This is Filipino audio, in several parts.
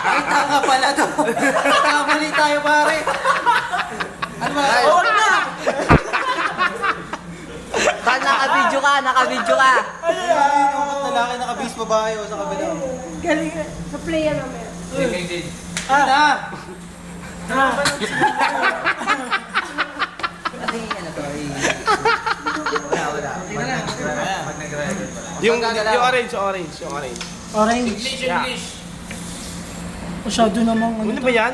Ay, tanga pala to. Kamali tayo, pare. Ano ba? Oo na! Nakabidyo ka, nakabidyo ka. Lalaki nakabis babae o sa kabila. Galing. Sa player namin. Ano? Ano to? Wala. Pag nag-ready. Yung orange. Orange. Masyado namang Ano ba yan?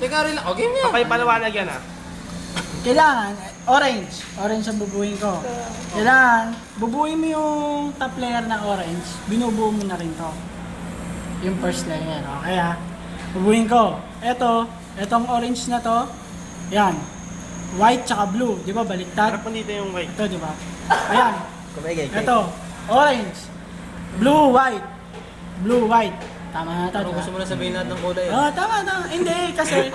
Teka, relax. Okay mo yan. Papaliwanag yan ah. Kailangan, orange. Orange ang bubuhin ko. Kailangan, bubuhin mo yung top layer na orange. Binubuo mo na rin to. Yung first layer. Okay ha? Bubuhin ko. Etong orange na to. Yan. White tsaka blue. Di ba baliktad? Harap mo dito yung white. Ito, di ba? Ayan. Kumagay. Ito. Orange. Blue, white. Blue, white. Tama na ito, di ba? Gusto mo na sabihin lahat ng kulay. Oh, tama. Hindi, kasi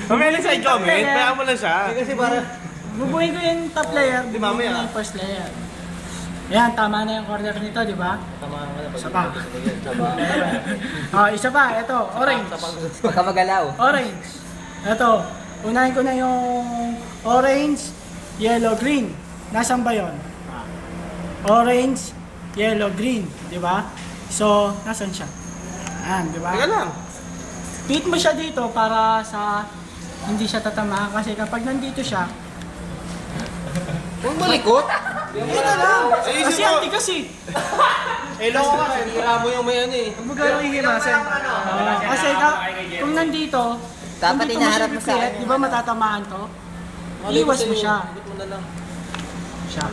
Mamaya lang sa i-comment, kaya mo lang siya. Kasi para... bubuhin ko yung top layer, Di, bubuhin ko mamaya. na yung first layer. Ayan, tama na yung corner nito, di ba? Tama ka na. Isa pa. Isa pa, ito, orange. Huwag ka magalaw. Orange. Ito, unahin ko na yung orange, yellow, green. Nasaan ba yun? Orange, yellow, green. Di ba? So, nasan siya? Ayan, di ba? Teka lang. Fit mo siya dito para sa hindi siya tatamaan kasi kapag nandito siya, Huwag malikot. ito lang. Ayusin Kasi mo. anti kasi. Loko ka. Sinira mo yung may ano eh. Huwag mo hihimasin. Kasi kung nandito, Dapat kung dito inaharap mo siya sa pipit, akin. di ba matatamaan to? Iwas mo siya. Ikot mo na lang. Siya.